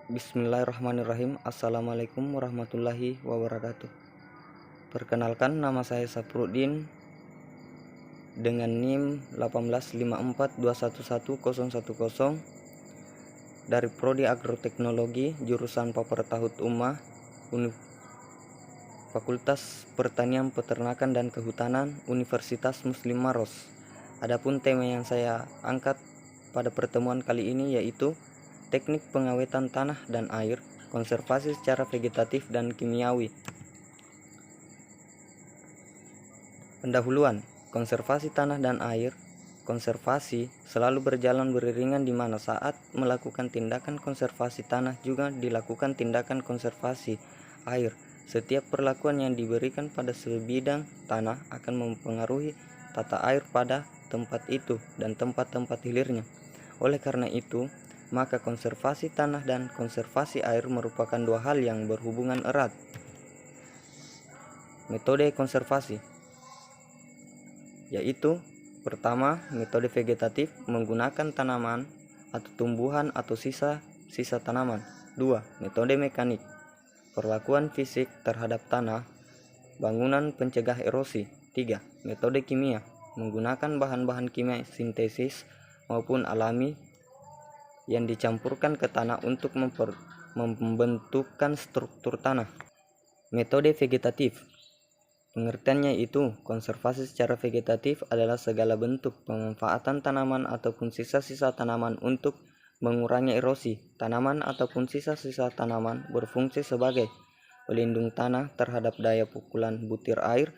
Bismillahirrahmanirrahim. Assalamualaikum warahmatullahi wabarakatuh. Perkenalkan, nama saya Sapruddin dengan NIM 18542111010 dari Prodi Agroteknologi jurusan Paper Tahut Ummah Fakultas Pertanian Peternakan dan Kehutanan Universitas Muslim Maros. Adapun tema yang saya angkat pada pertemuan kali ini yaitu teknik pengawetan tanah dan air, konservasi secara vegetatif dan kimiawi. Pendahuluan, konservasi tanah dan air. Konservasi selalu berjalan beriringan di mana saat melakukan tindakan konservasi tanah juga dilakukan tindakan konservasi air. Setiap perlakuan yang diberikan pada sebidang tanah akan mempengaruhi tata air pada tempat itu dan tempat-tempat hilirnya. Oleh karena itu, maka konservasi tanah dan konservasi air merupakan dua hal yang berhubungan erat. Metode konservasi yaitu: pertama, metode vegetatif menggunakan tanaman atau tumbuhan atau sisa tanaman. 2. Metode mekanik, perlakuan fisik terhadap tanah, bangunan pencegah erosi. 3. Metode kimia, menggunakan bahan-bahan kimia sintesis maupun alami yang dicampurkan ke tanah untuk membentukkan struktur tanah. Metode vegetatif, pengertiannya itu konservasi secara vegetatif adalah segala bentuk pemanfaatan tanaman ataupun sisa-sisa tanaman untuk mengurangi erosi. Tanaman ataupun sisa-sisa tanaman berfungsi sebagai pelindung tanah terhadap daya pukulan butir air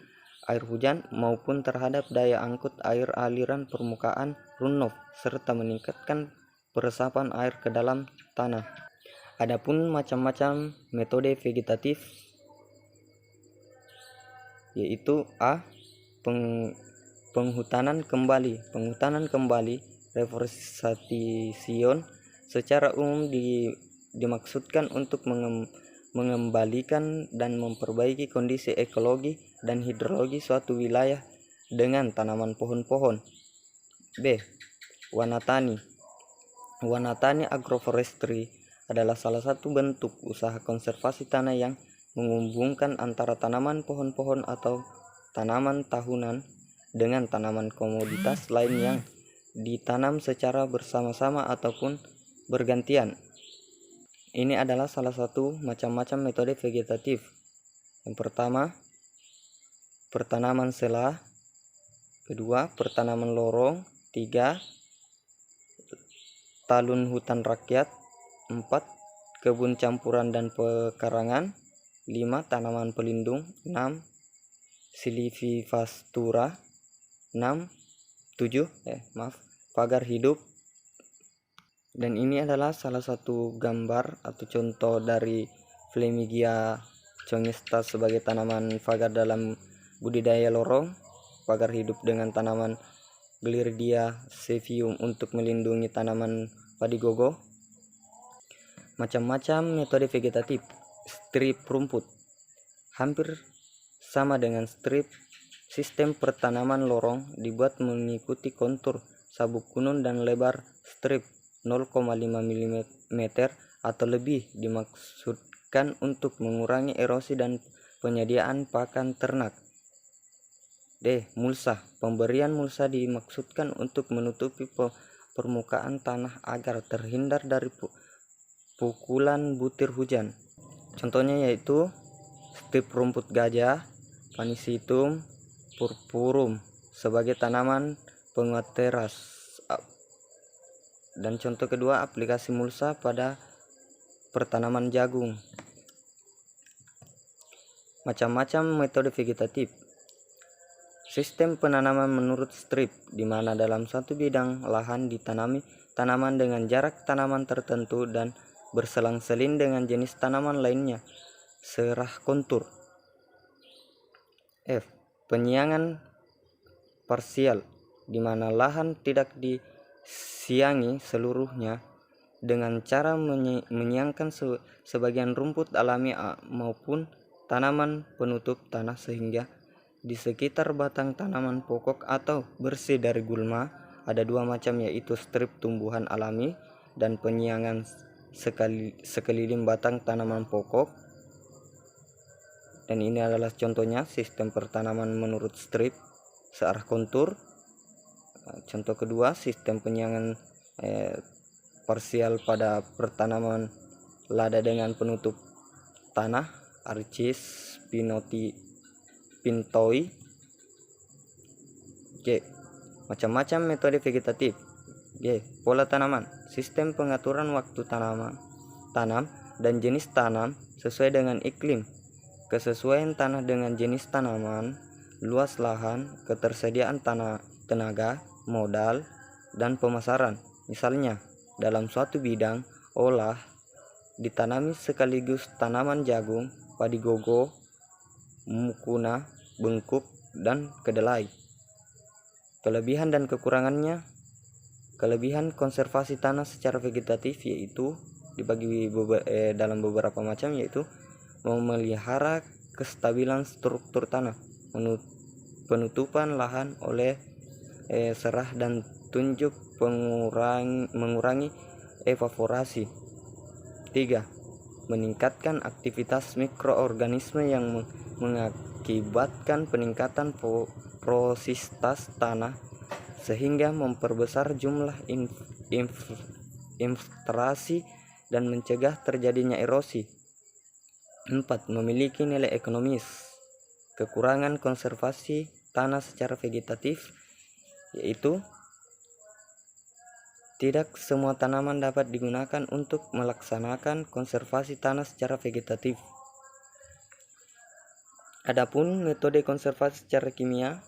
hujan maupun terhadap daya angkut air aliran permukaan runoff serta meningkatkan peresapan air ke dalam tanah. Adapun macam-macam metode vegetatif yaitu: A. Penghutanan kembali. Penghutanan kembali, reforestation, secara umum dimaksudkan untuk mengembalikan dan memperbaiki kondisi ekologi dan hidrologi suatu wilayah dengan tanaman pohon-pohon. B. Wanatani. Wanatani agroforestry adalah salah satu bentuk usaha konservasi tanah yang menghubungkan antara tanaman pohon-pohon atau tanaman tahunan dengan tanaman komoditas lain yang ditanam secara bersama-sama ataupun bergantian. Ini adalah salah satu macam-macam metode vegetatif. Yang pertama, pertanaman sela. Kedua, pertanaman lorong. 3. Talun hutan rakyat. 4. Kebun campuran dan pekarangan. 5. Tanaman pelindung. 6. Silvivastura. 7. Pagar hidup. Dan ini adalah salah satu gambar atau contoh dari Flemigia congensta sebagai tanaman pagar dalam budidaya lorong. Pagar hidup dengan tanaman Glirdia sevium untuk melindungi tanaman padi gogo. Macam-macam metode vegetatif. Strip rumput hampir sama dengan strip. Sistem pertanaman lorong dibuat mengikuti kontur sabuk kunun dan lebar strip 0,5 mm atau lebih dimaksudkan untuk mengurangi erosi dan penyediaan pakan ternak. D. Mulsa. Pemberian mulsa dimaksudkan untuk menutupi permukaan tanah agar terhindar dari pukulan butir hujan. Contohnya yaitu strip rumput gajah, Panicitium purpurum sebagai tanaman penguat teras. Dan contoh kedua, aplikasi mulsa pada pertanaman jagung. Macam-macam metode vegetatif. Sistem penanaman menurut strip, di mana dalam satu bidang lahan ditanami tanaman dengan jarak tanaman tertentu dan berselang-seling dengan jenis tanaman lainnya. Serah kontur. F. Penyiangan parsial, di mana lahan tidak disiangi seluruhnya dengan cara menyiangkan sebagian rumput alami maupun tanaman penutup tanah sehingga di sekitar batang tanaman pokok atau bersih dari gulma. Ada dua macam yaitu strip tumbuhan alami dan penyiangan sekeliling batang tanaman pokok. Dan ini adalah contohnya sistem pertanaman menurut strip searah kontur. Contoh kedua, sistem penyiangan parsial pada pertanaman lada dengan penutup tanah, Archis pintoi. G. Macam-macam metode vegetatif. G. Pola tanaman, sistem pengaturan waktu tanam dan jenis tanam sesuai dengan iklim, kesesuaian tanah dengan jenis tanaman, luas lahan, ketersediaan tenaga, modal, dan pemasaran. Misalnya, dalam suatu bidang olah ditanami sekaligus tanaman jagung, padi gogo, mukuna, bengkuk, dan kedelai. Kelebihan dan kekurangannya. Kelebihan konservasi tanah secara vegetatif yaitu dibagi dalam beberapa macam, yaitu memelihara kestabilan struktur tanah, penutupan lahan oleh serah dan tunjuk, mengurangi evaporasi. 3. Meningkatkan aktivitas mikroorganisme yang mengakibatkan peningkatan porositas tanah sehingga memperbesar jumlah infiltrasi dan mencegah terjadinya erosi. 4. Memiliki nilai ekonomis. Kekurangan konservasi tanah secara vegetatif yaitu tidak semua tanaman dapat digunakan untuk melaksanakan konservasi tanah secara vegetatif. Adapun metode konservasi secara kimia.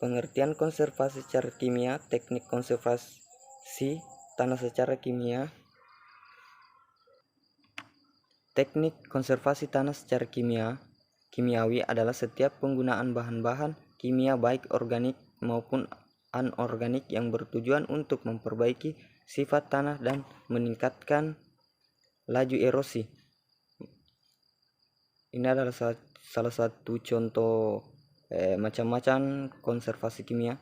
Pengertian konservasi secara kimia, teknik konservasi tanah secara kimia. Teknik konservasi tanah secara kimiawi adalah setiap penggunaan bahan-bahan kimia baik organik maupun anorganik yang bertujuan untuk memperbaiki sifat tanah dan meningkatkan laju erosi. Ini adalah salah satu contoh macam-macam konservasi kimia.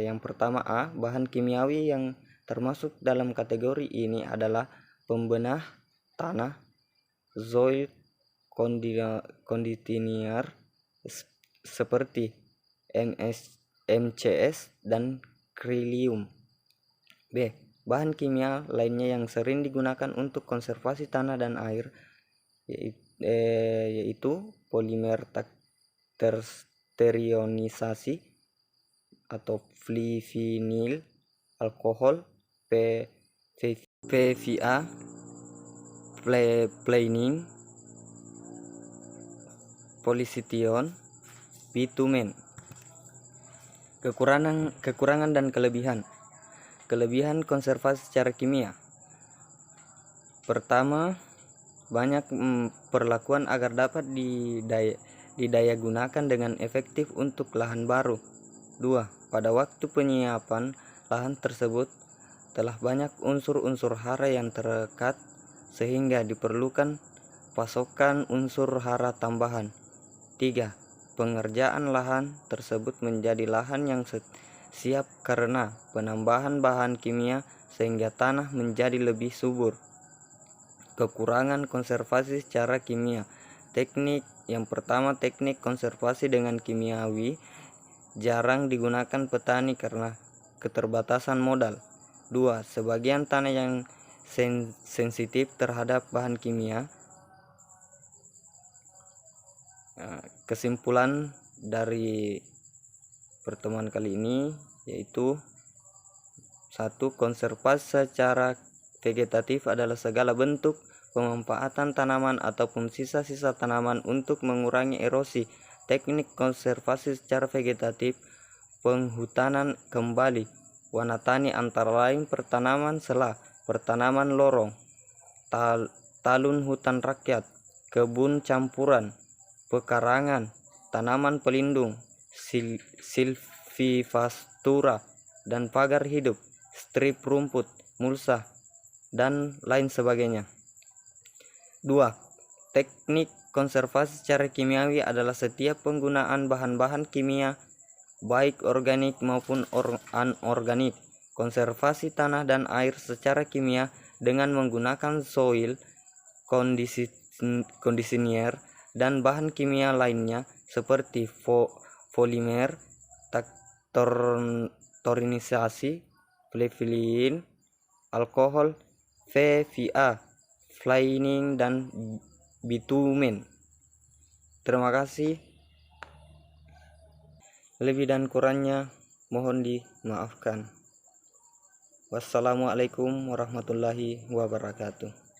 Yang pertama, A. Bahan kimiawi yang termasuk dalam kategori ini adalah pembenah tanah, soil conditioner seperti MCS dan Krilium. B. Bahan kimia lainnya yang sering digunakan untuk konservasi tanah dan air yaitu polimer tersterionisasi atau flivinil, alkohol, PVA, planing, polisition, bitumen. Kekurangan dan kelebihan. Kelebihan konservasi secara kimia. Pertama, banyak perlakuan agar dapat didaya gunakan dengan efektif untuk lahan baru. 2. Pada waktu penyiapan lahan tersebut telah banyak unsur-unsur hara yang terekat sehingga diperlukan pasokan unsur hara tambahan. 3. Pengerjaan lahan tersebut menjadi lahan yang siap karena penambahan bahan kimia sehingga tanah menjadi lebih subur. Kekurangan konservasi secara kimia. Teknik yang pertama, teknik konservasi dengan kimiawi jarang digunakan petani karena keterbatasan modal. 2. Sebagian tanah yang sensitif terhadap bahan kimia. Kesimpulan dari pertemuan kali ini yaitu 1. Konservasi secara vegetatif adalah segala bentuk pemanfaatan tanaman ataupun sisa-sisa tanaman untuk mengurangi erosi. Teknik konservasi secara vegetatif, penghutanan kembali, wanatani antara lain pertanaman selah, pertanaman lorong, talun hutan rakyat, kebun campuran, pekarangan, tanaman pelindung, silvifastura, dan pagar hidup, strip rumput, mulsa, dan lain sebagainya. 2. Teknik konservasi secara kimiawi adalah setiap penggunaan bahan-bahan kimia baik organik maupun anorganik. Konservasi tanah dan air secara kimia dengan menggunakan soil conditioner dan bahan kimia lainnya seperti polimer, torinisasi, polyethylene, alkohol, PVA, flying, dan bitumen. Terima kasih. Lebih dan kurangnya mohon dimaafkan. Wassalamualaikum warahmatullahi wabarakatuh.